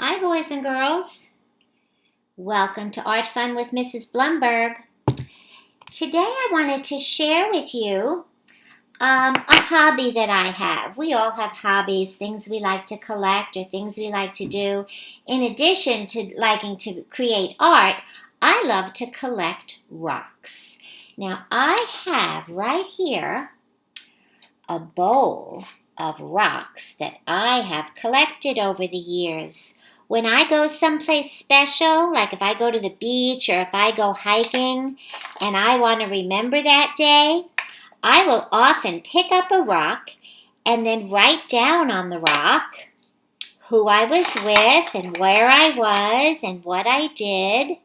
Hi, boys and girls. Welcome to Art Fun with Mrs. Blumberg. Today I wanted to share with you a hobby that I have. We all have hobbies, things we like to collect or things we like to do. In addition to liking to create art, I love to collect rocks. Now I have right here a bowl of rocks that I have collected over the years. When I go someplace special, like if I go to the beach or if I go hiking and I want to remember that day, I will often pick up a rock and then write down on the rock who I was with and where I was and what I did.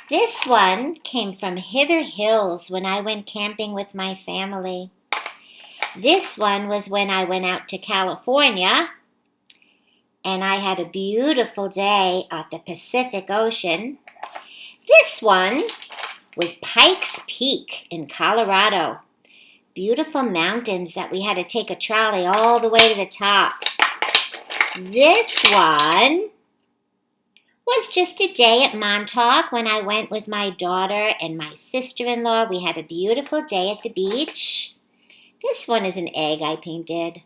This one came from Hither Hills when I went camping with my family. This one was when I went out to California and I had a beautiful day at the Pacific Ocean. This one was Pikes Peak in Colorado. Beautiful mountains that we had to take a trolley all the way to the top. This one was just a day at Montauk when I went with my daughter and my sister-in-law. We had a beautiful day at the beach. This one is an egg I painted.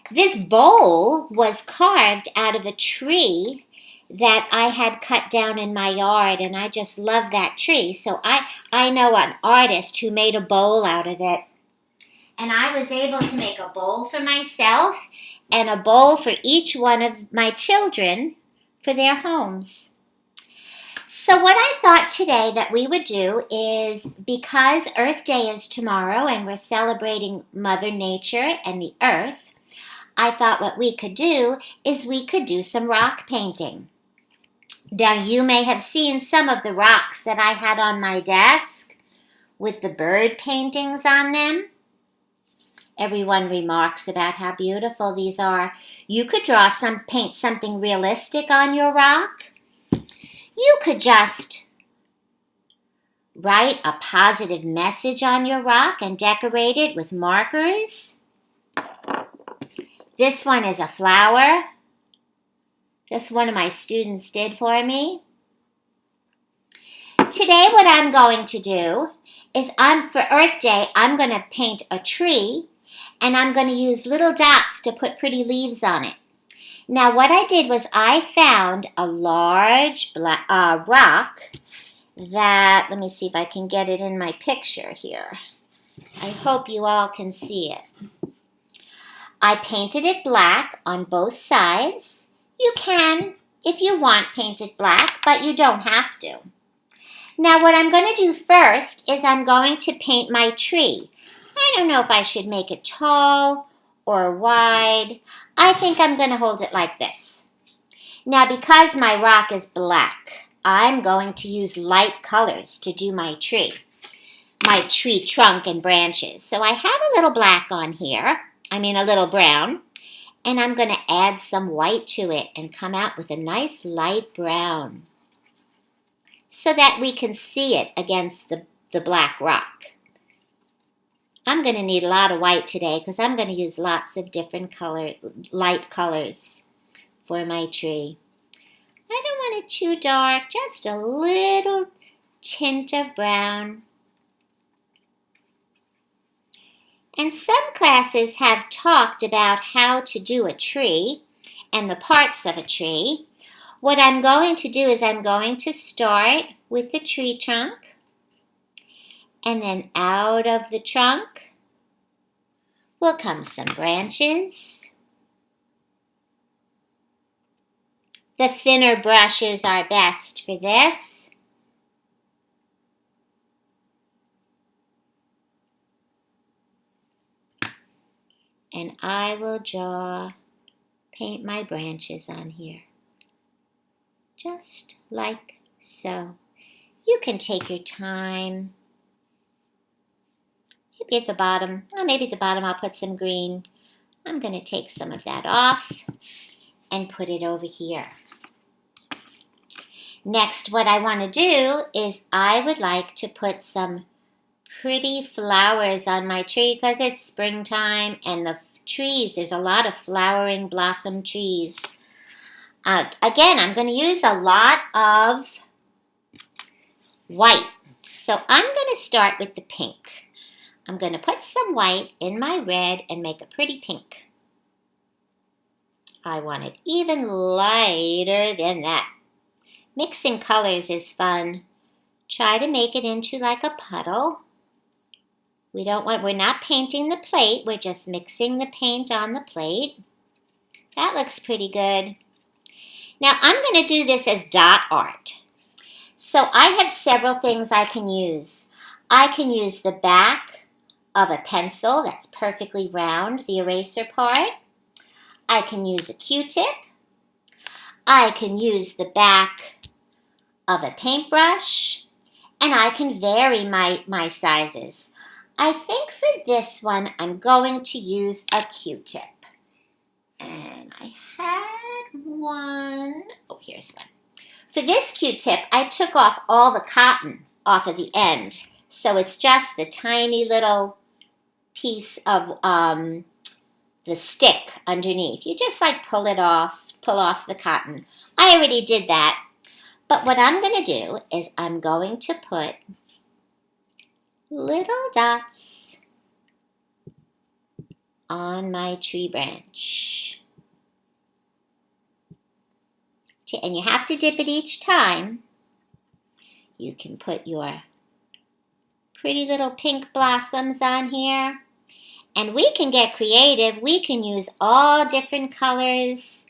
This bowl was carved out of a tree that I had cut down in my yard, and I just love that tree. So I know an artist who made a bowl out of it. And I was able to make a bowl for myself and a bowl for each one of my children for their homes. So what I thought today that we would do is, because Earth Day is tomorrow and we're celebrating Mother Nature and the Earth, I thought what we could do is we could do some rock painting. Now you may have seen some of the rocks that I had on my desk with the bird paintings on them. Everyone remarks about how beautiful these are. You could paint something realistic on your rock. You could just write a positive message on your rock and decorate it with markers. This one is a flower. This one of my students did for me. Today what I'm going to do is for Earth Day, I'm going to paint a tree and I'm going to use little dots to put pretty leaves on it. Now what I did was I found a large rock that, let me see if I can get it in my picture here. I hope you all can see it. I painted it black on both sides. You can, if you want, paint it black, but you don't have to. Now what I'm going to do first is I'm going to paint my tree. I don't know if I should make it tall or wide. I think I'm going to hold it like this. Now because my rock is black, I'm going to use light colors to do my tree trunk and branches. So I have a little black on here. A little brown, and I'm going to add some white to it and come out with a nice light brown so that we can see it against the black rock. I'm going to need a lot of white today because I'm going to use lots of different light colors for my tree. I don't want it too dark, just a little tint of brown. And some classes have talked about how to do a tree and the parts of a tree. What I'm going to do is I'm going to start with the tree trunk, and then out of the trunk will come some branches. The thinner brushes are best for this. And I will paint my branches on here. Just like so. You can take your time. Maybe at the bottom I'll put some green. I'm going to take some of that off and put it over here. Next, what I want to do is I would like to put some pretty flowers on my tree because it's springtime and trees. There's a lot of flowering blossom trees. Again, I'm going to use a lot of white. So I'm going to start with the pink. I'm going to put some white in my red and make a pretty pink. I want it even lighter than that. Mixing colors is fun. Try to make it into like a puddle. We're not painting the plate, we're just mixing the paint on the plate. That looks pretty good. Now I'm going to do this as dot art. So I have several things I can use. I can use the back of a pencil that's perfectly round, the eraser part. I can use a Q-tip. I can use the back of a paintbrush. And I can vary my sizes. I think for this one, I'm going to use a Q-tip. And I had one. Oh, here's one. For this Q-tip, I took off all the cotton off of the end. So it's just the tiny little piece of the stick underneath. You just like pull off the cotton. I already did that. But what I'm going to do is I'm going to put little dots on my tree branch. And you have to dip it each time. You can put your pretty little pink blossoms on here. And we can get creative. We can use all different colors.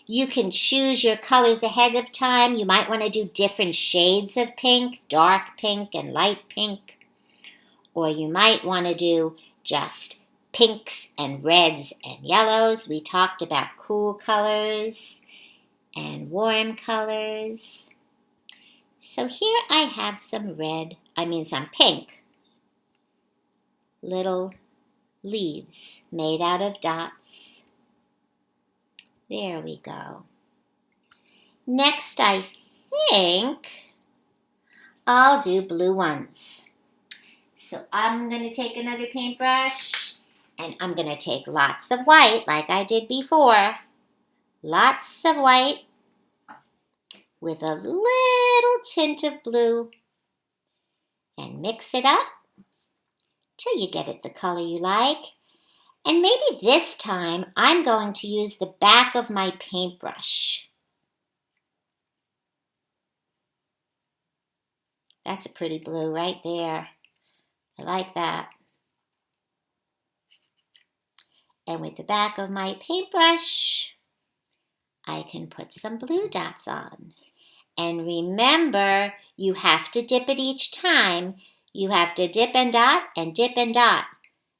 You can choose your colors ahead of time. You might want to do different shades of pink, dark pink and light pink. Or you might want to do just pinks and reds and yellows. We talked about cool colors and warm colors. So here I have some pink little leaves made out of dots. There we go. Next, I think I'll do blue ones. So I'm going to take another paintbrush and I'm going to take lots of white like I did before. Lots of white with a little tint of blue and mix it up till you get it the color you like. And maybe this time I'm going to use the back of my paintbrush. That's a pretty blue right there. I like that. And with the back of my paintbrush, I can put some blue dots on. And remember, you have to dip it each time. You have to dip and dot and dip and dot.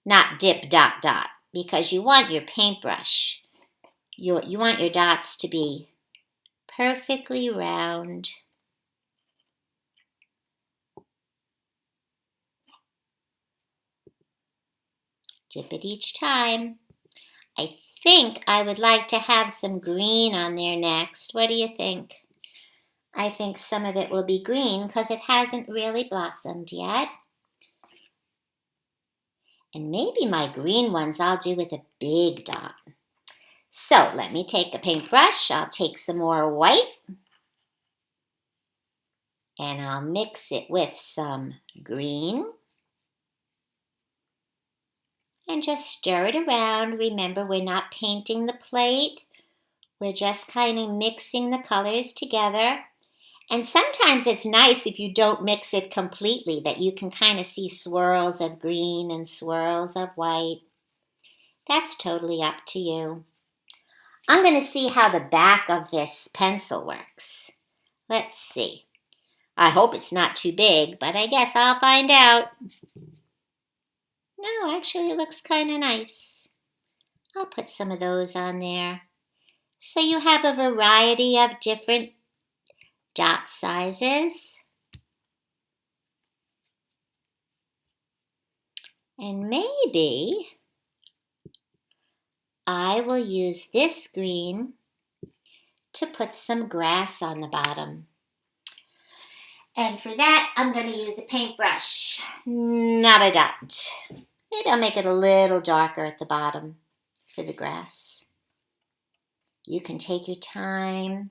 Not dip, dot, dot. Because you want your paintbrush. You want your dots to be perfectly round. Dip it each time. I think I would like to have some green on there next. What do you think? I think some of it will be green because it hasn't really blossomed yet. And maybe my green ones I'll do with a big dot. So let me take a paintbrush. I'll take some more white. And I'll mix it with some green. And just stir it around. Remember, we're not painting the plate. We're just kind of mixing the colors together. And sometimes it's nice if you don't mix it completely, that you can kind of see swirls of green and swirls of white. That's totally up to you. I'm going to see how the back of this pencil works. Let's see. I hope it's not too big, but I guess I'll find out. No, actually it looks kind of nice. I'll put some of those on there. So you have a variety of different dot sizes. And maybe I will use this green to put some grass on the bottom. And for that, I'm going to use a paintbrush, not a dot. Maybe I'll make it a little darker at the bottom. for the grass. You can take your time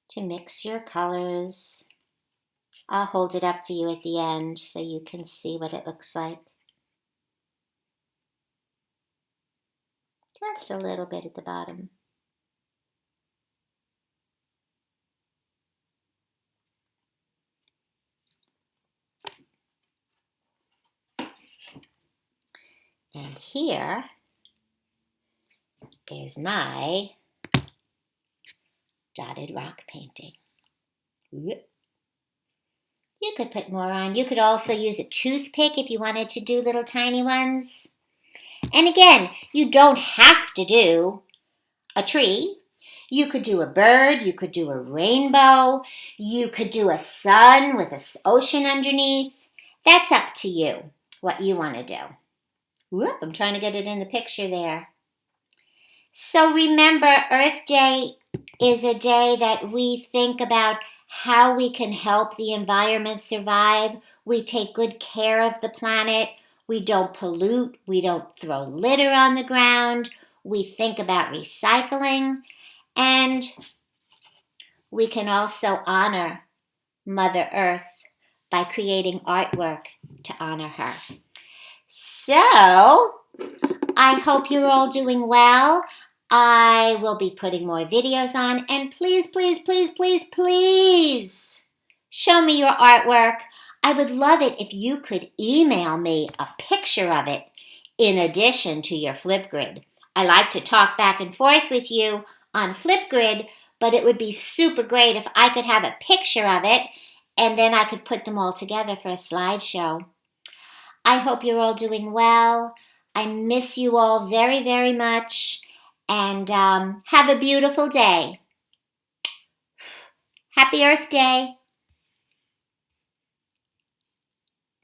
to mix your colors. I'll hold it up for you at the end so you can see what it looks like. Just a little bit at the bottom. And here is my dotted rock painting. You could put more on. You could also use a toothpick if you wanted to do little tiny ones. And again, you don't have to do a tree. You could do a bird. You could do a rainbow. You could do a sun with an ocean underneath. That's up to you, what you want to do. Whoop, I'm trying to get it in the picture there. So remember, Earth Day is a day that we think about how we can help the environment survive. We take good care of the planet. We don't pollute. We don't throw litter on the ground. We think about recycling. And we can also honor Mother Earth by creating artwork to honor her. So, I hope you're all doing well. I will be putting more videos on. And please, please, please, please, please show me your artwork. I would love it if you could email me a picture of it in addition to your Flipgrid. I like to talk back and forth with you on Flipgrid, but it would be super great if I could have a picture of it and then I could put them all together for a slideshow. I hope you're all doing well. I miss you all very, very much. And have a beautiful day. Happy Earth Day.